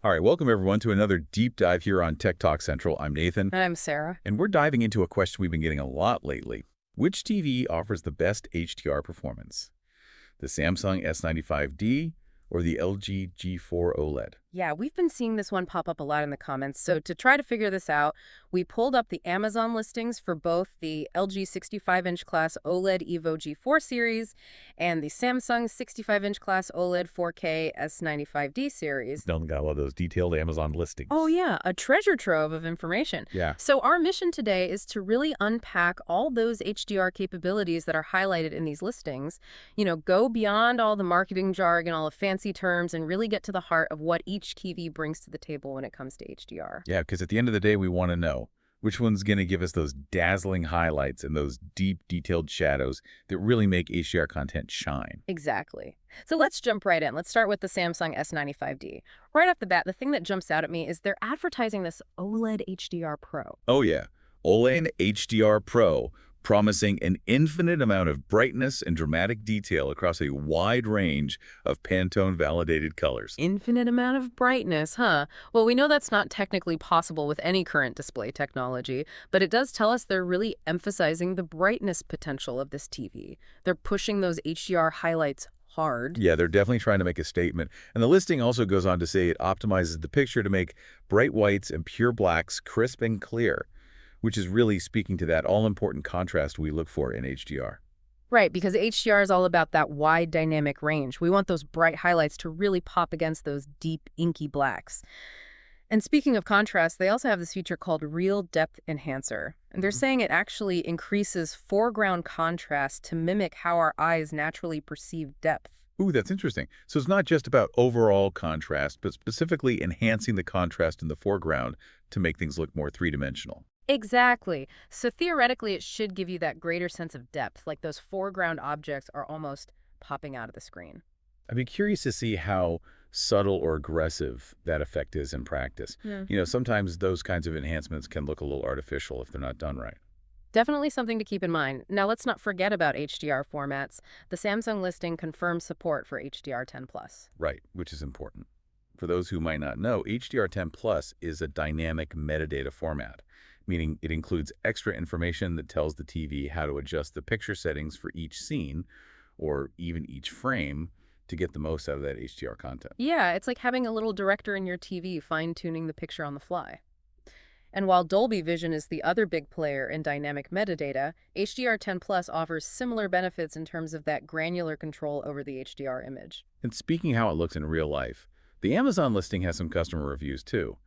All right, welcome everyone to another deep dive here on Tech Talk Central. I'm Nathan, I'm Sarah. and we're diving into a question we've been getting a lot lately. Which TV offers the best HDR performance? The Samsung S95D or the LG G4 OLED? Yeah, we've been seeing this one pop up a lot in the comments. So to try to figure this out, we pulled up the Amazon listings for both the LG 65-inch class OLED Evo G4 series and the Samsung 65-inch class OLED 4K S95D series. Don't got all those detailed Amazon Oh, listings. yeah, a treasure trove of information. Yeah. So, our mission today is to really unpack all those HDR capabilities that are highlighted in these listings, go beyond all the marketing jargon, all the fancy terms, and really get to the heart of what each TV brings to the table when it comes to HDR. Yeah, because at the end of the day, we want to know which one's going to give us those dazzling highlights and those deep, detailed shadows that really make HDR content shine. Exactly. So let's jump right in. Let's start with the Samsung S95D. Right off the bat, the thing that jumps out at me is they're advertising this OLED HDR Pro. Oh yeah, OLED HDR Pro, promising an infinite amount of brightness and dramatic detail across a wide range of Pantone-validated colors. Infinite amount of brightness, huh? Well, we know that's not technically possible with any current display technology, but it does tell us they're really emphasizing the brightness potential of this TV. They're pushing those HDR highlights hard. Yeah, they're definitely trying to make a statement. And the listing also goes on to say it optimizes the picture to make bright whites and pure blacks crisp and clear, which is really speaking to that all-important contrast we look for in HDR. Right, because HDR is all about that wide dynamic range. We want those bright highlights to really pop against those deep, inky blacks. And speaking of contrast, they also have this feature called Real Depth Enhancer. And they're saying it actually increases foreground contrast to mimic how our eyes naturally perceive depth. Ooh, that's interesting. So it's not just about overall contrast, but specifically enhancing the contrast in the foreground to make things look more three-dimensional. Exactly. So theoretically, it should give you that greater sense of depth, like those foreground objects are almost popping out of the screen. I'd be curious to see how subtle or aggressive that effect is in practice. Yeah. Sometimes those kinds of enhancements can look a little artificial if they're not done right. Definitely something to keep in mind. Now, let's not forget about HDR formats. The Samsung listing confirms support for HDR10 Plus. Right, which is important. For those who might not know, HDR10 Plus is a dynamic metadata format, meaning it includes extra information that tells the TV how to adjust the picture settings for each scene or even each frame to get the most out of that HDR content. Yeah, it's like having a little director in your TV fine-tuning the picture on the fly. And while Dolby Vision is the other big player in dynamic metadata, HDR10 Plus offers similar benefits in terms of that granular control over the HDR image. And speaking how it looks in real life, the Amazon listing has some customer reviews too.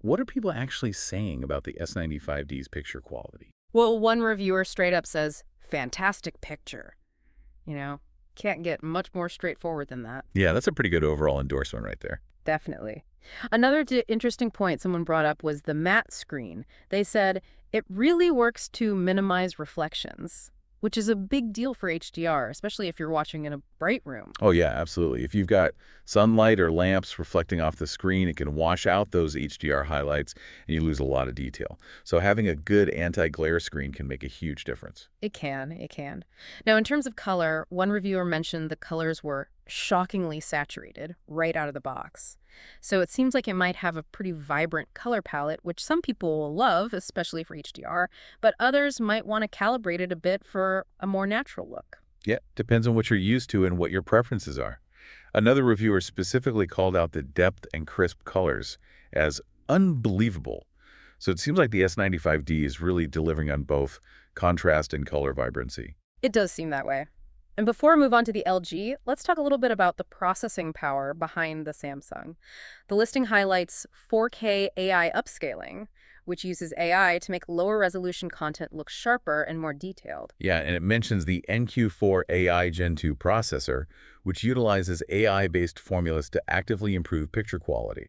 What are people actually saying about the S95D's picture quality? Well, one reviewer straight up says, fantastic picture. You know, can't get much more straightforward than that. Yeah, that's a pretty good overall endorsement right there. Definitely. Another interesting point someone brought up was the matte screen. They said it really works to minimize reflections, which is a big deal for HDR, especially if you're watching in a bright room. Oh yeah, absolutely. If you've got sunlight or lamps reflecting off the screen, it can wash out those HDR highlights and you lose a lot of detail. So having a good anti-glare screen can make a huge difference. It can, it can. Now, in terms of color, one reviewer mentioned the colors were shockingly saturated right out of the box. So it seems like it might have a pretty vibrant color palette, which some people will love, especially for HDR, but others might want to calibrate it a bit for a more natural look. Yeah, depends on what you're used to and what your preferences are. Another reviewer specifically called out the depth and crisp colors as unbelievable. So it seems like the S95D is really delivering on both contrast and color vibrancy. It does seem that way. And before we move on to the LG, let's talk a little bit about the processing power behind the Samsung. The listing highlights 4K AI upscaling, which uses AI to make lower resolution content look sharper and more detailed. Yeah, and it mentions the NQ4 AI Gen 2 processor, which utilizes AI-based formulas to actively improve picture quality.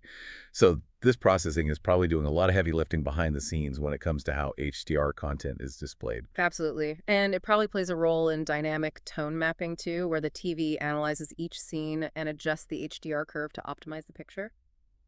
So this processing is probably doing a lot of heavy lifting behind the scenes when it comes to how HDR content is displayed. Absolutely. And it probably plays a role in dynamic tone mapping too, where the TV analyzes each scene and adjusts the HDR curve to optimize the picture.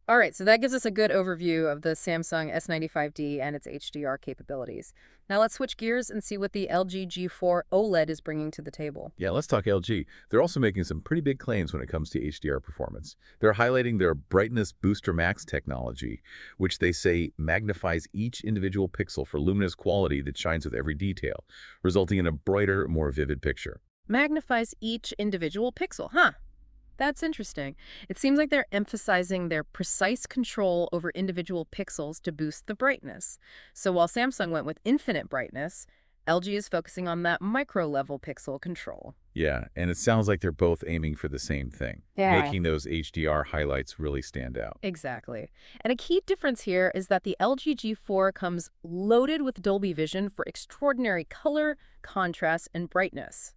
All right, so that gives us a good overview of the Samsung S95D and its HDR capabilities. Now let's switch gears and see what the LG G4 OLED is bringing to the table. Yeah, let's talk LG. They're also making some pretty big claims when it comes to HDR performance. They're highlighting their Brightness Booster Max technology, which they say magnifies each individual pixel for luminous quality that shines with every detail, resulting in a brighter, more vivid picture. Magnifies each individual pixel, huh? That's interesting. It seems like they're emphasizing their precise control over individual pixels to boost the brightness. So while Samsung went with infinite brightness, LG is focusing on that micro-level pixel control. Yeah, and it sounds like they're both aiming for the same thing, Yeah. making those HDR highlights really stand out. Exactly. And a key difference here is that the LG G4 comes loaded with Dolby Vision for extraordinary color, contrast, and brightness.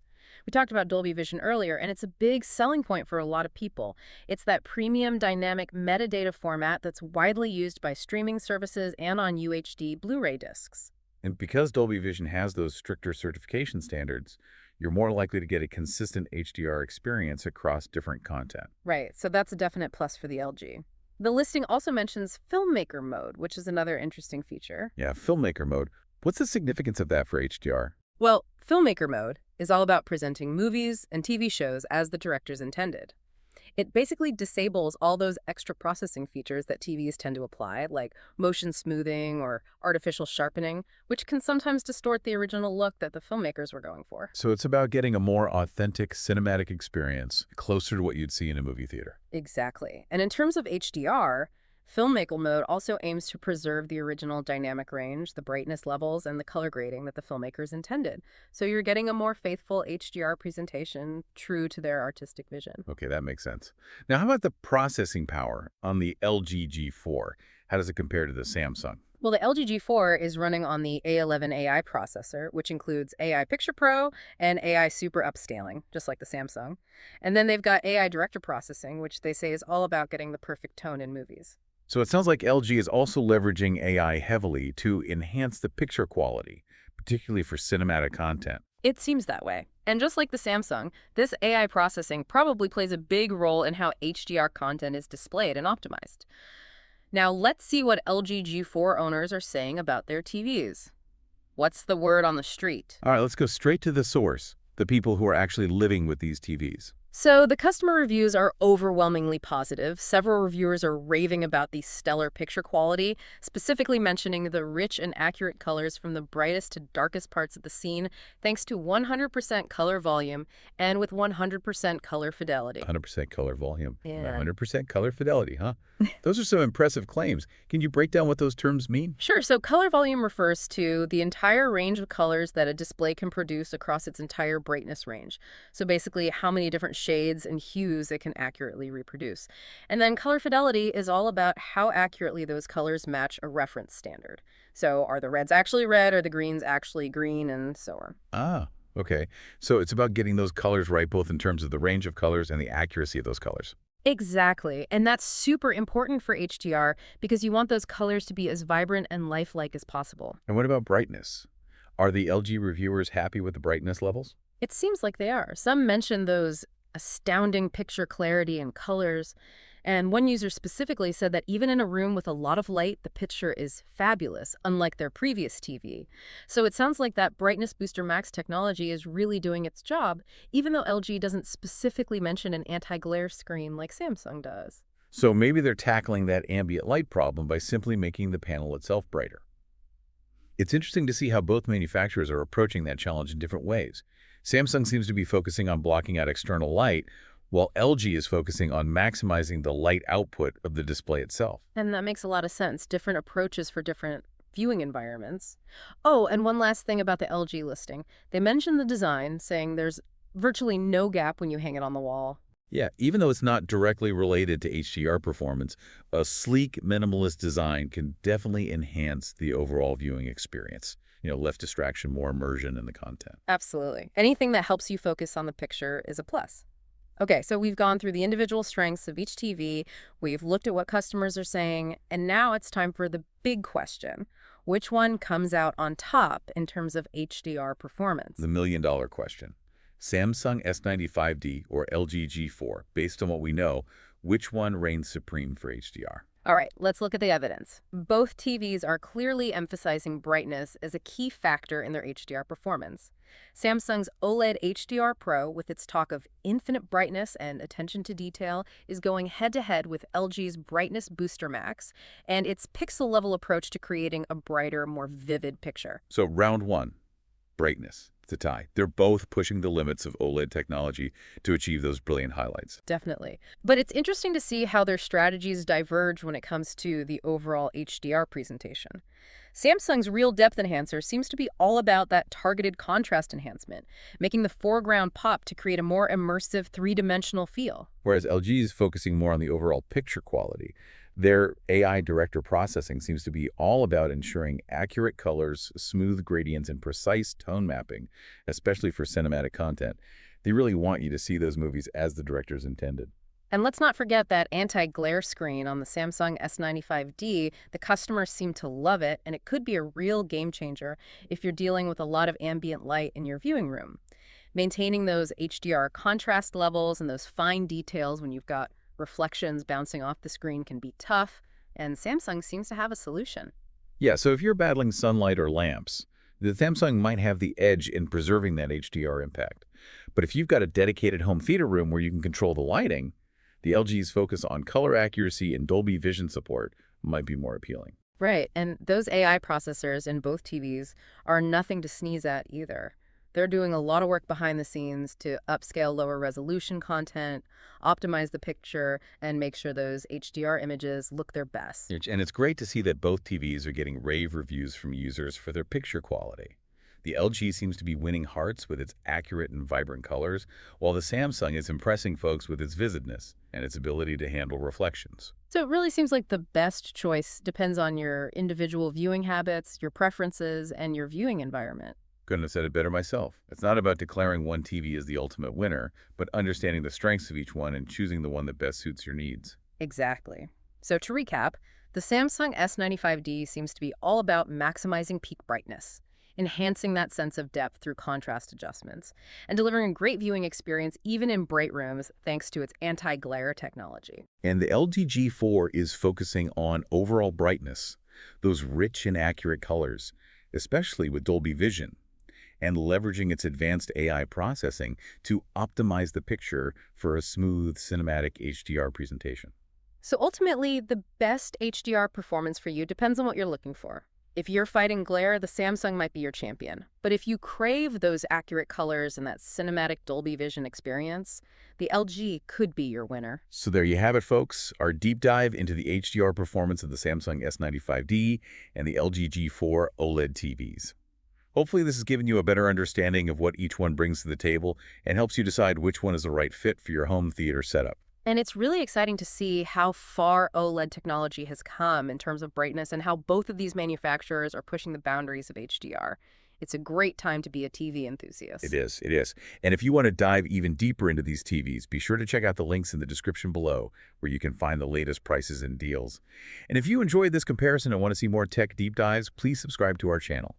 We talked about Dolby Vision earlier, and it's a big selling point for a lot of people. It's that premium dynamic metadata format that's widely used by streaming services and on UHD Blu-ray discs. And because Dolby Vision has those stricter certification standards, you're more likely to get a consistent HDR experience across different content. Right, so that's a definite plus for the LG. The listing also mentions filmmaker mode, which is another interesting feature. Yeah, filmmaker mode. What's the significance of that for HDR? Well, filmmaker mode is all about presenting movies and TV shows as the directors intended. It basically disables all those extra processing features that TVs tend to apply, like motion smoothing or artificial sharpening, which can sometimes distort the original look that the filmmakers were going for. So it's about getting a more authentic cinematic experience, closer to what you'd see in a movie theater. Exactly. And in terms of HDR, filmmaker mode also aims to preserve the original dynamic range, the brightness levels, and the color grading that the filmmakers intended. So you're getting a more faithful HDR presentation, true to their artistic vision. Okay, that makes sense. Now, how about the processing power on the LG G4? How does it compare to the Samsung? Well, the LG G4 is running on the A11 AI processor, which includes AI Picture Pro and AI Super Upscaling, just like the Samsung. And then they've got AI Director Processing, which they say is all about getting the perfect tone in movies. So it sounds like LG is also leveraging AI heavily to enhance the picture quality, particularly for cinematic content. It seems that way. And just like the Samsung, this AI processing probably plays a big role in how HDR content is displayed and optimized. Now, let's see what LG G4 owners are saying about their TVs. What's the word on the street? All right, let's go straight to the source, the people who are actually living with these TVs. So the customer reviews are overwhelmingly positive. Several reviewers are raving about the stellar picture quality, specifically mentioning the rich and accurate colors from the brightest to darkest parts of the scene, thanks to 100% color volume and with 100% color fidelity. 100% color volume, Yeah. 100% color fidelity, huh? Those are some impressive claims. Can you break down what those terms mean? Sure, so color volume refers to the entire range of colors that a display can produce across its entire brightness range. So basically, how many different shades and hues it can accurately reproduce. And then color fidelity is all about how accurately those colors match a reference standard. So are the reds actually red, or the greens actually green, and so on. Ah, okay. So it's about getting those colors right, both in terms of the range of colors and the accuracy of those colors. Exactly. And that's super important for HDR because you want those colors to be as vibrant and lifelike as possible. And what about brightness? Are the LG reviewers happy with the brightness levels? It seems like they are. Some mention those astounding picture clarity and colors. And one user specifically said that even in a room with a lot of light, the picture is fabulous, unlike their previous TV. So it sounds like that Brightness Booster Max technology is really doing its job, even though LG doesn't specifically mention an anti-glare screen like Samsung does. So maybe they're tackling that ambient light problem by simply making the panel itself brighter. It's interesting to see how both manufacturers are approaching that challenge in different ways. Samsung seems to be focusing on blocking out external light, while LG is focusing on maximizing the light output of the display itself. And that makes a lot of sense. Different approaches for different viewing environments. Oh, and one last thing about the LG listing. They mentioned the design, saying there's virtually no gap when you hang it on the wall. Yeah, even though it's not directly related to HDR performance, a sleek, minimalist design can definitely enhance the overall viewing experience. Less distraction, more immersion in the content. Absolutely. Anything that helps you focus on the picture is a plus. Okay, so we've gone through the individual strengths of each TV, we've looked at what customers are saying, and now it's time for the big question. Which one comes out on top in terms of HDR performance? The million-dollar question. Samsung S95D or LG G4, based on what we know, which one reigns supreme for HDR? All right, let's look at the evidence. Both TVs are clearly emphasizing brightness as a key factor in their HDR performance. Samsung's OLED HDR Pro, with its talk of infinite brightness and attention to detail, is going head-to-head with LG's Brightness Booster Max and its pixel-level approach to creating a brighter, more vivid picture. So round one, brightness. It's a tie. They're both pushing the limits of OLED technology to achieve those brilliant highlights. Definitely. But it's interesting to see how their strategies diverge when it comes to the overall HDR presentation. Samsung's Real Depth Enhancer seems to be all about that targeted contrast enhancement, making the foreground pop to create a more immersive three-dimensional feel. Whereas LG is focusing more on the overall picture quality. Their AI director processing seems to be all about ensuring accurate colors, smooth gradients, and precise tone mapping, especially for cinematic content. They really want you to see those movies as the directors intended. And let's not forget that anti-glare screen on the Samsung S95D. The customers seem to love it, and it could be a real game changer if you're dealing with a lot of ambient light in your viewing room. Maintaining those HDR contrast levels and those fine details when you've got reflections bouncing off the screen can be tough, and Samsung seems to have a solution. Yeah, so if you're battling sunlight or lamps, the Samsung might have the edge in preserving that HDR impact. But if you've got a dedicated home theater room where you can control the lighting, the LG's focus on color accuracy and Dolby Vision support might be more appealing. Right, and those AI processors in both TVs are nothing to sneeze at either. They're doing a lot of work behind the scenes to upscale lower resolution content, optimize the picture, and make sure those HDR images look their best. And it's great to see that both TVs are getting rave reviews from users for their picture quality. The LG seems to be winning hearts with its accurate and vibrant colors, while the Samsung is impressing folks with its vividness and its ability to handle reflections. So it really seems like the best choice depends on your individual viewing habits, your preferences, and your viewing environment. Couldn't have said it better myself. It's not about declaring one TV as the ultimate winner, but understanding the strengths of each one and choosing the one that best suits your needs. Exactly. So to recap, the Samsung S95D seems to be all about maximizing peak brightness, enhancing that sense of depth through contrast adjustments, and delivering a great viewing experience even in bright rooms thanks to its anti-glare technology. And the LG G4 is focusing on overall brightness, those rich and accurate colors, especially with Dolby Vision, and leveraging its advanced AI processing to optimize the picture for a smooth cinematic HDR presentation. So ultimately, the best HDR performance for you depends on what you're looking for. If you're fighting glare, the Samsung might be your champion. But if you crave those accurate colors and that cinematic Dolby Vision experience, the LG could be your winner. So there you have it, folks, our deep dive into the HDR performance of the Samsung S95D and the LG G4 OLED TVs. Hopefully this has given you a better understanding of what each one brings to the table and helps you decide which one is the right fit for your home theater setup. And it's really exciting to see how far OLED technology has come in terms of brightness and how both of these manufacturers are pushing the boundaries of HDR. It's a great time to be a TV enthusiast. It is, it is. And if you want to dive even deeper into these TVs, be sure to check out the links in the description below where you can find the latest prices and deals. And if you enjoyed this comparison and want to see more tech deep dives, please subscribe to our channel.